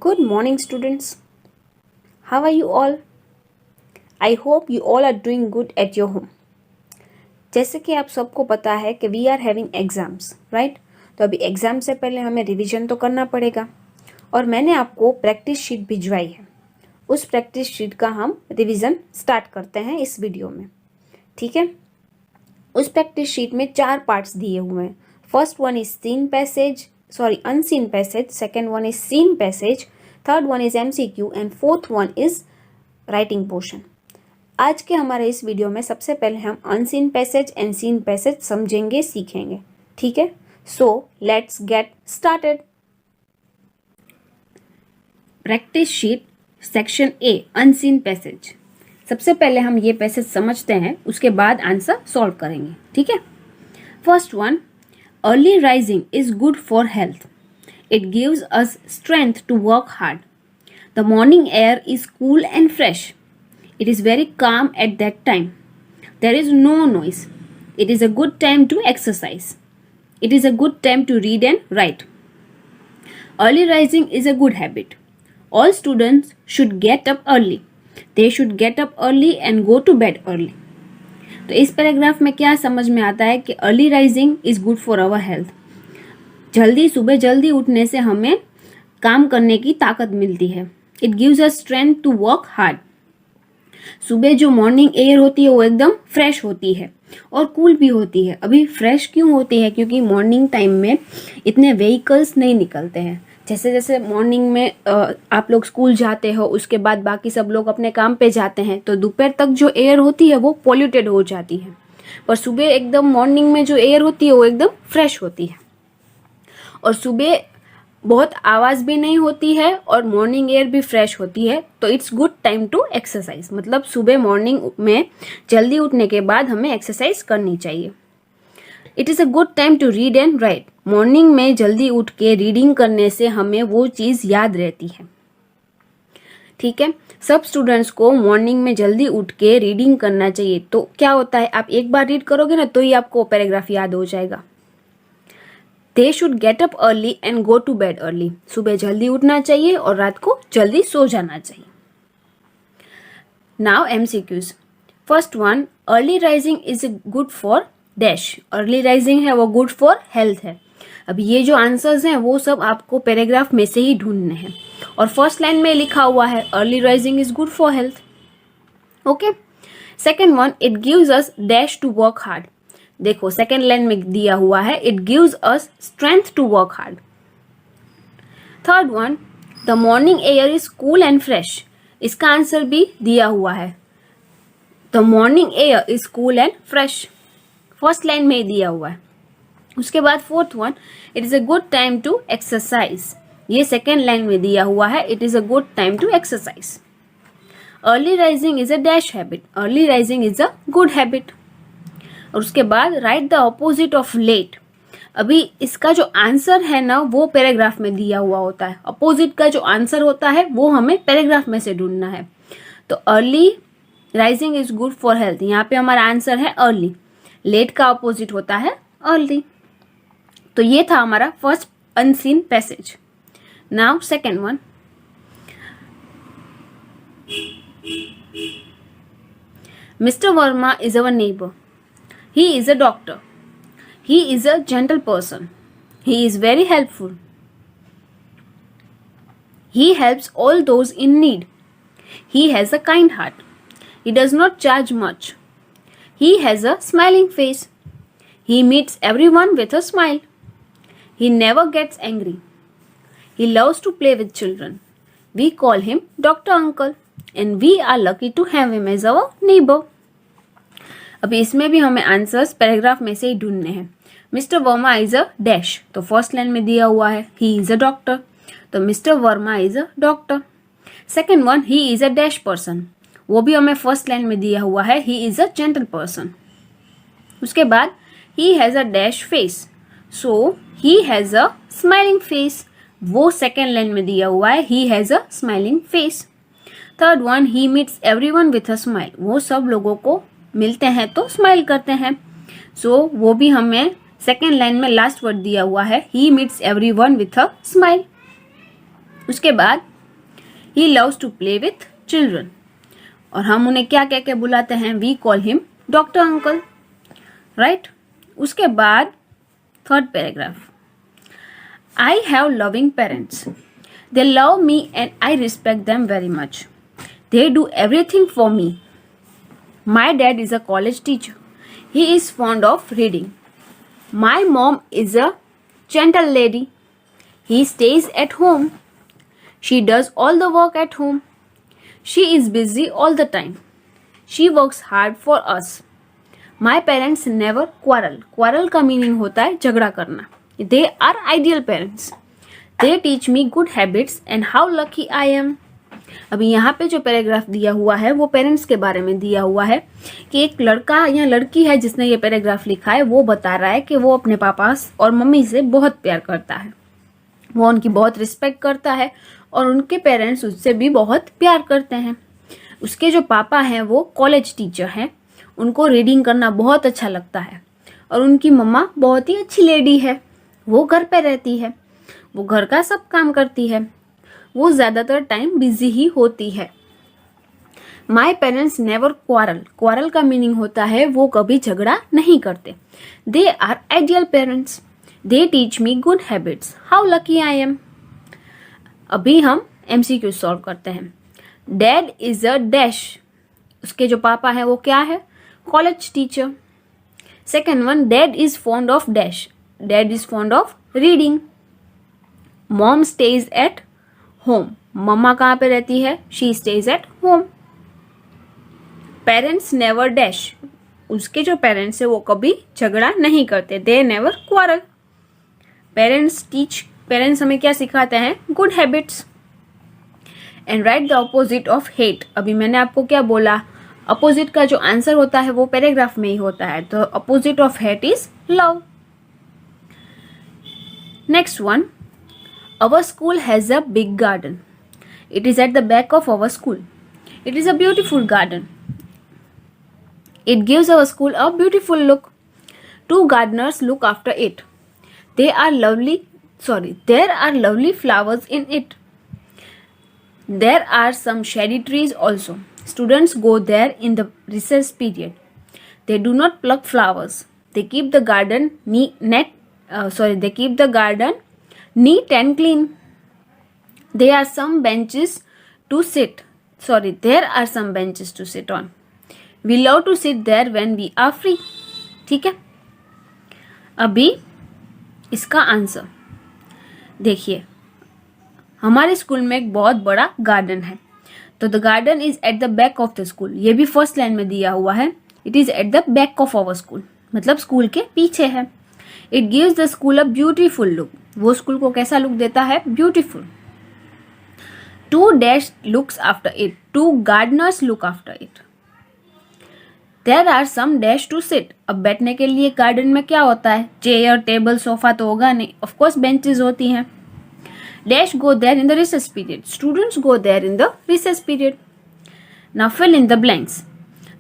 Good morning, students. How are you all? I hope you all are doing good at your home. जैसे कि आप सबको पता है कि we are having exams, right? तो अभी एग्ज़ाम से पहले हमें रिवीजन तो करना पड़ेगा और मैंने आपको प्रैक्टिस शीट भिजवाई है। उस प्रैक्टिस शीट का हम रिवीजन स्टार्ट करते हैं इस वीडियो में, ठीक है? उस प्रैक्टिस शीट में 4 पार्ट्स दिए हुए हैं। First one is unseen passage, second one is seen passage, third one is MCQ and fourth one is writing portion. आज के हमारे इस वीडियो में सबसे पहले हम unseen passage and seen passage समझेंगे, सीखेंगे, ठीक है? So let's get started. Practice sheet section A, unseen passage. सबसे पहले हम ये पैसेज समझते हैं, उसके बाद आंसर सॉल्व करेंगे, ठीक है? First one, early rising is good for health. It gives us strength to work hard. The morning air is cool and fresh. It is very calm at that time. There is no noise. It is a good time to exercise. It is a good time to read and write. Early rising is a good habit. All students should get up early. They should get up early and go to bed early. तो इस paragraph में क्या समझ में आता है कि early rising is good for our health. सुबह जल्दी उठने से हमें काम करने की ताकत मिलती है। It gives us strength to work hard. सुबह जो मॉर्निंग एयर होती है वो एकदम फ्रेश होती है और कूल भी होती है। अभी फ्रेश क्यों होती है? क्योंकि मॉर्निंग टाइम में इतने व्हीकल्स नहीं निकलते हैं। जैसे जैसे मॉर्निंग में आप लोग स्कूल जाते हो, उसके बाद बाकी सब लोग अपने काम पे जाते हैं, तो दोपहर तक जो एयर होती है वो पॉल्यूटेड हो जाती है, पर सुबह एकदम मॉर्निंग में जो एयर होती है वो एकदम फ्रेश होती है। और सुबह बहुत आवाज़ भी नहीं होती है और मॉर्निंग एयर भी फ्रेश होती है, तो it's good time to exercise. मतलब सुबह मॉर्निंग में जल्दी उठने के बाद हमें एक्सरसाइज करनी चाहिए। It is a good time to read and write. Morning में जल्दी उठ के रीडिंग करने से हमें वो चीज़ याद रहती है, ठीक है? सब स्टूडेंट्स को मॉर्निंग में जल्दी उठ के रीडिंग करना चाहिए। तो क्या होता है, आप एक बार रीड करोगे ना तो ही आपको पैराग्राफ याद हो जाएगा। They should get up early and go to bed early. सुबह जल्दी उठना चाहिए और रात को जल्दी सो जाना चाहिए। Now MCQs। First one, early rising is good for dash. Early rising है वो गुड फॉर हेल्थ है। अब ये जो आंसर्स हैं वो सब आपको पैराग्राफ में से ही ढूंढने हैं और फर्स्ट लाइन में लिखा हुआ है early rising is good for health, okay? Second one, it gives us dash to work hard. देखो सेकेंड लाइन में दिया हुआ है it gives us strength to work hard. Third one, the morning air is cool and fresh. इसका answer भी दिया हुआ है, the morning air is cool and fresh, first line में दिया हुआ है। उसके बाद fourth one, it is a good time to exercise. ये सेकेंड लाइन में दिया हुआ है, it is a good time to exercise. Early rising is a dash habit. Early rising is a good habit. और उसके बाद right the opposite of late. अभी इसका जो आंसर है ना वो पैराग्राफ में दिया हुआ होता है, अपोजिट का जो आंसर होता है वो हमें पैराग्राफ में से ढूंढना है। तो early rising is good for health, यहाँ पे हमारा आंसर है अर्ली। लेट का अपोजिट होता है अर्ली। तो ये था हमारा first unseen passage. Now second one, mister Verma is our neighbour. He is a doctor. He is a gentle person. He is very helpful. He helps all those in need. He has a kind heart. He does not charge much. He has a smiling face. He meets everyone with a smile. He never gets angry. He loves to play with children. We call him Dr. Uncle and we are lucky to have him as our neighbor. अभी इसमें भी हमें answers paragraph में से ही ढूंढने हैं। Mister Verma is a dash, तो first line में दिया हुआ है ही इज अ डॉक्टर, तो mister Verma is a doctor. Second one, he is a dash person, वो भी हमें फर्स्ट लाइन में दिया हुआ है he is a gentle person. उसके बाद he has a dash face, so he has a smiling face, वो सेकेंड लाइन में दिया हुआ है he has a smiling face. Third one, he meets everyone with a smile, वो सब लोगों को मिलते हैं तो स्माइल करते हैं, सो वो भी हमें सेकेंड लाइन में लास्ट वर्ड दिया हुआ है he meets everyone with a smile. उसके बाद he loves to play with children. और हम उन्हें क्या कह के बुलाते हैं? We call him doctor uncle, right. उसके बाद third paragraph, I have loving parents, they love me and I respect them very much, they do everything for me. My dad is a college teacher, he is fond of reading. My mom is a gentle lady, he stays at home, she does all the work at home, she is busy all the time, she works hard for us, my parents never quarrel का meaning होता है झगड़ा करना। they are ideal parents, they teach me good habits and how lucky I am। अभी यहाँ पे जो paragraph दिया हुआ है वो पेरेंट्स के बारे में दिया हुआ है कि एक लड़का या लड़की है जिसने ये पैराग्राफ लिखा है, वो बता रहा है कि वो अपने पापा और मम्मी से बहुत प्यार करता है, वो उनकी बहुत रिस्पेक्ट करता है और उनके पेरेंट्स उससे भी बहुत प्यार करते हैं। उसके जो पापा हैं वो कॉलेज टीचर हैं, उनको रीडिंग करना बहुत अच्छा लगता है और उनकी मम्मा बहुत ही अच्छी लेडी है, वो घर पे रहती है, वो घर का सब काम करती है, वो ज़्यादातर टाइम बिजी ही होती है। माई पेरेंट्स नेवर क्वारल का मीनिंग होता है वो कभी झगड़ा नहीं करते। They are ideal parents, they teach me good habits, how lucky I am. अभी हम MCQ सॉल्व करते हैं। डैड इज अ डैश, उसके जो पापा है वो क्या है? College teacher. Second one, dad is fond of dash, dad is fond of reading. Mom stays at home, मम्मा कहाँ पे रहती है? She stays at home. Parents never dash, उसके जो पेरेंट्स है वो कभी झगड़ा नहीं करते, दे नेवर क्वारल। पेरेंट्स हमें क्या सिखाते हैं? Good habits. And right the opposite of hate. अभी मैंने आपको क्या बोला? अपोजिट का जो आंसर होता है वो पैराग्राफ में ही होता है, तो opposite of hate is love. Next one, our school has a big garden. It is at the back of our school. It is a beautiful garden. It gives our school a beautiful look. Two gardeners look after it. There are lovely flowers in it. There are some shady trees also. Students go there in the recess period. They do not pluck flowers. They keep the garden neat and clean. There are some benches to sit on. We love to sit there when we are free. ठीक है, अभी इसका answer देखिए। हमारे school में एक बहुत बड़ा गार्डन है, तो the garden is at the back of the school, ये भी फर्स्ट लाइन में दिया हुआ है। It is at the back of our school, मतलब स्कूल के पीछे है। It gives the school a beautiful look, वो स्कूल को कैसा लुक देता है? Beautiful. Two dash looks after it, two gardeners look after it. There are some dash to sit, अब बैठने के लिए गार्डन में क्या होता है? चेयर, टेबल, सोफा तो होगा नहीं, ऑफ कोर्स बेंचेस होती हैं। Dash go there in the recess period, students go there in the recess period. Now fill in the blanks.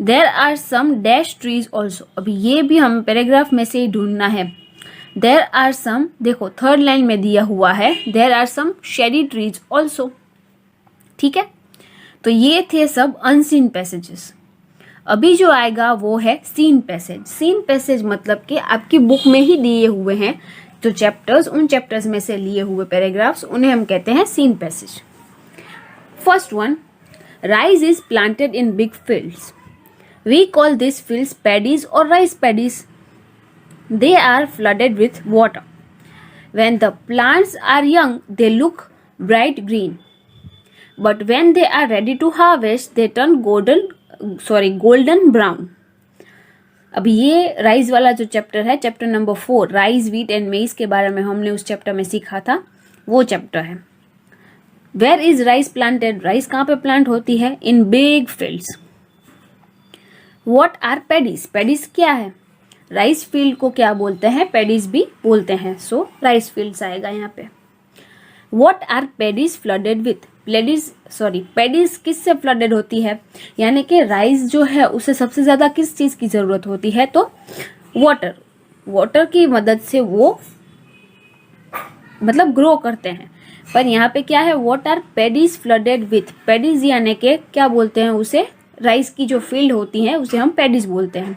There are some dash trees also, अभी ये भी हम paragraph में से ही ढूंढना है। देयर आर सम, देखो थर्ड लाइन में दिया हुआ है, there are some shady trees also. ठीक है, तो ये थे सब अनसीन पैसेजेस। अभी जो आएगा वो है सीन पैसेज। सीन पैसेज मतलब कि आपकी बुक में ही दिए हुए हैं जो चैप्टर्स, उन चैप्टर्स में से लिए हुए पैराग्राफ्स, उन्हें हम कहते हैं seen passage. First one, rice is planted in big fields, we call this fields paddies और rice paddies. They are flooded with water. When the plants are young, they look bright green. But when they are ready to harvest, they turn golden brown. अभी ये rice वाला जो chapter है, chapter number 4, rice, wheat and मेज के बारे में हमने उस चैप्टर में सीखा था, वो चैप्टर है। Where is rice planted, rice कहाँ पे प्लांट होती है? In big fields. What are paddies, paddies क्या है? राइस फील्ड को क्या बोलते हैं? पैडीज भी बोलते हैं, सो राइस फील्ड्स आएगा यहाँ पे। What are paddies flooded with, paddies किससे फ्लडेड होती है? यानी कि राइस जो है उसे सबसे ज्यादा किस चीज की जरूरत होती है? तो वाटर की मदद से वो मतलब ग्रो करते हैं। पर यहाँ पे क्या है, what are paddies flooded with, paddies यानी के क्या बोलते हैं उसे, राइस की जो फील्ड होती है उसे हम पैडीज बोलते हैं।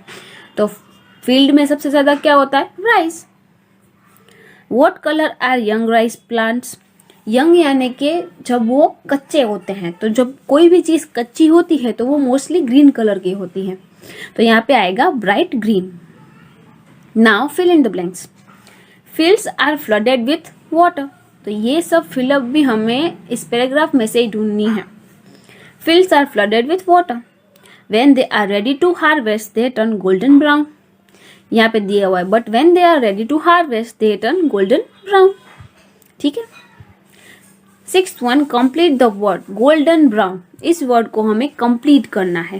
तो फील्ड में सबसे ज्यादा क्या होता है, rice. What colour are young rice plants, young यानी के जब वो कच्चे होते हैं, तो जब कोई भी चीज कच्ची होती है तो वो मोस्टली ग्रीन कलर की होती है, तो यहाँ पे आएगा bright green. Now fill in the blanks, fields are flooded with water, तो ये सब फिलअप भी हमें इस पैराग्राफ में से ही ढूंढनी है। Fields are flooded with water, when they are ready to harvest they turn golden brown, यहाँ पे दिया हुआ है but when they are ready to harvest they turn golden brown. ठीक है। 6th 1 complete the word golden brown, इस word को हमें कंप्लीट करना है,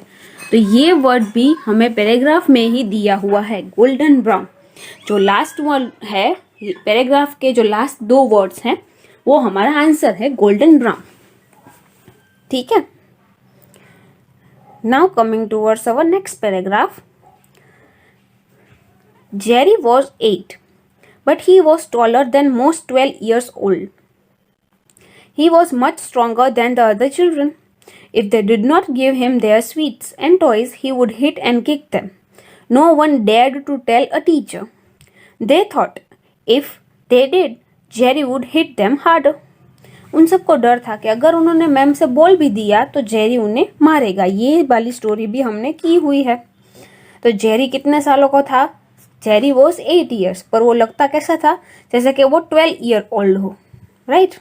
तो ये वर्ड भी हमें पैराग्राफ में ही दिया हुआ है, गोल्डन ब्राउन। जो लास्ट वर्ड है पैराग्राफ के, जो लास्ट 2 वर्ड्स हैं वो हमारा आंसर है गोल्डन ब्राउन। ठीक है। Now coming towards our next paragraph. Jerry was 8 but he was taller than most 12 years old. He was much stronger than the other children. If they did not give him their sweets and toys, he would hit and kick them. No one dared to tell a teacher. They thought if they did, Jerry would hit them harder. उन सबको डर था कि अगर उन्होंने ma'am से बोल भी दिया तो जेरी उन्हें मारेगा। ये वाली स्टोरी भी हमने की हुई है। तो जेरी कितने सालों का था, जेरी वॉज 8 years, पर वो लगता कैसा था, जैसे कि वो 12 year old हो, right.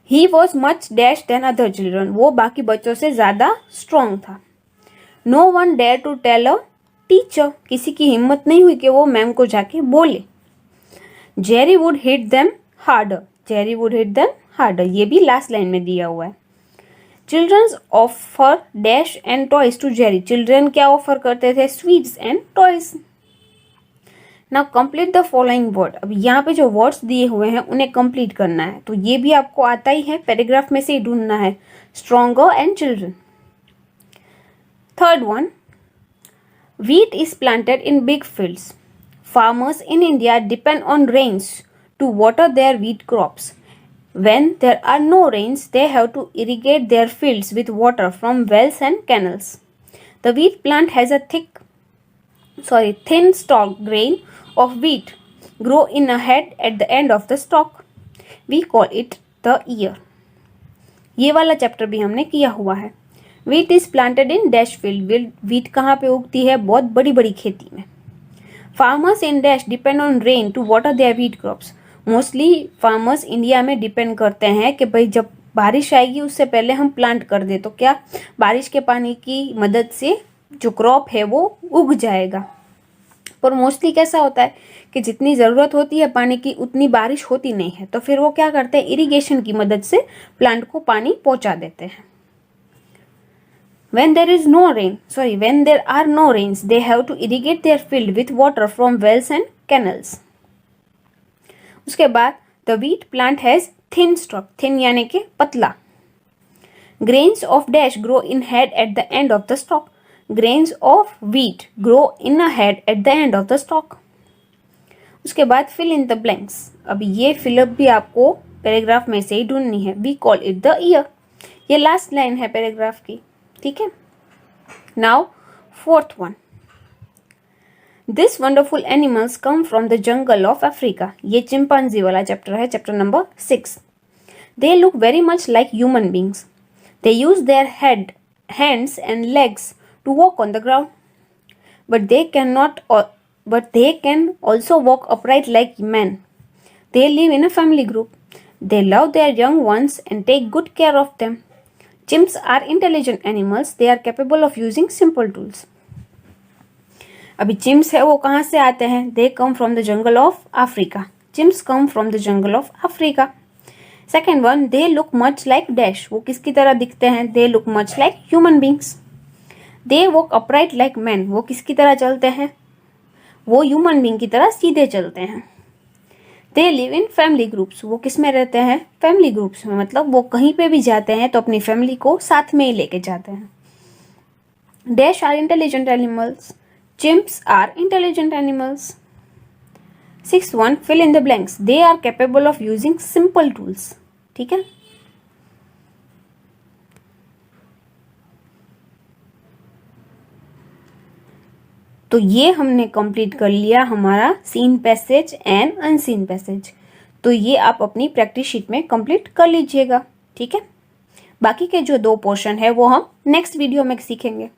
He was much dash than other children, वो बाकी बच्चों से ज्यादा स्ट्रॉन्ग था। No one dare to tell a teacher, किसी की हिम्मत नहीं हुई कि वो मैम को जाके बोले। Jerry would hit them harder, Jerry would hit them harder, ये भी लास्ट लाइन में दिया हुआ है। Childrens offer dash and toys to Jerry, children क्या ऑफर करते थे, sweets and toys. Now complete the following word, अब यहाँ पे जो वर्ड्स दिए हुए हैं उन्हें कंप्लीट करना है, तो ये भी आपको आता ही है, पैराग्राफ में से ही ढूंढना है। Stronger and children. 3rd 1, wheat is planted in big fields. Farmers in India depend on rains to water their wheat crops. When there are no rains, they have to irrigate their fields with water from wells and canals. The wheat plant has a thin stalk grain of wheat grow in a head at the end of the stalk. We call it the ear. ये वाला chapter भी हमने किया हुआ है। Wheat is planted in dash field. Wheat कहाँ पे उगती है, बहुत बड़ी बड़ी खेती में। Farmers in dash depend on rain to water their wheat crops. Mostly farmers India में डिपेंड करते हैं कि भाई जब बारिश आएगी उससे पहले हम प्लांट कर दे, तो क्या बारिश के पानी की मदद से जो क्रॉप है वो उग जाएगा। पर मोस्टली कैसा होता है कि जितनी ज़रूरत होती है पानी की उतनी बारिश होती नहीं है, तो फिर वो क्या करते हैं, इरिगेशन की मदद से प्लांट को पानी पहुंचा देते हैं। when there are no rains, they have to irrigate their field with water from wells and canals. उसके बाद the wheat plant has thin stalk, thin यानी कि पतला। grains of dash grow in head at the end of the stalk. grains of wheat grow in a head at the end of the stalk. उसके बाद fill in the blanks, अब ये fill up भी आपको paragraph में से ही ढूंढनी है। we call it the ear, ये लास्ट लाइन है पैराग्राफ की, ठीक है। Now 4th 1, This wonderful animals come from the jungle of Africa. ये चिंपांजी वाला चैप्टर है, chapter number 6। They look very much like human beings. They use their hands and legs to walk on the ground. But they can also walk upright like men. They live in a family group. They love their young ones and take good care of them. Chimps are intelligent animals. They are capable of using simple tools. अभी chimps है वो कहाँ से आते हैं, they come from the jungle of Africa. Chimps come from the jungle of Africa. 2nd 1, they look much like dash, वो किसकी तरह दिखते हैं, they look much like human beings. They walk upright like man, वो किसकी तरह चलते हैं, वो ह्यूमन बींग की तरह सीधे चलते हैं। They live in family groups, वो किस में रहते हैं, फैमिली ग्रुप्स में, मतलब वो कहीं पे भी जाते हैं तो अपनी फैमिली को साथ में ही लेके जाते हैं। Dash are intelligent animals, chimps are intelligent animals. Six one, fill in the blanks, they are capable of using simple tools. ठीक है, तो ये हमने कंप्लीट कर लिया हमारा seen passage and unseen passage. तो ये आप अपनी प्रैक्टिस शीट में कंप्लीट कर लीजिएगा। ठीक है, बाकी के जो 2 पोर्शन है वो हम नेक्स्ट वीडियो में सीखेंगे।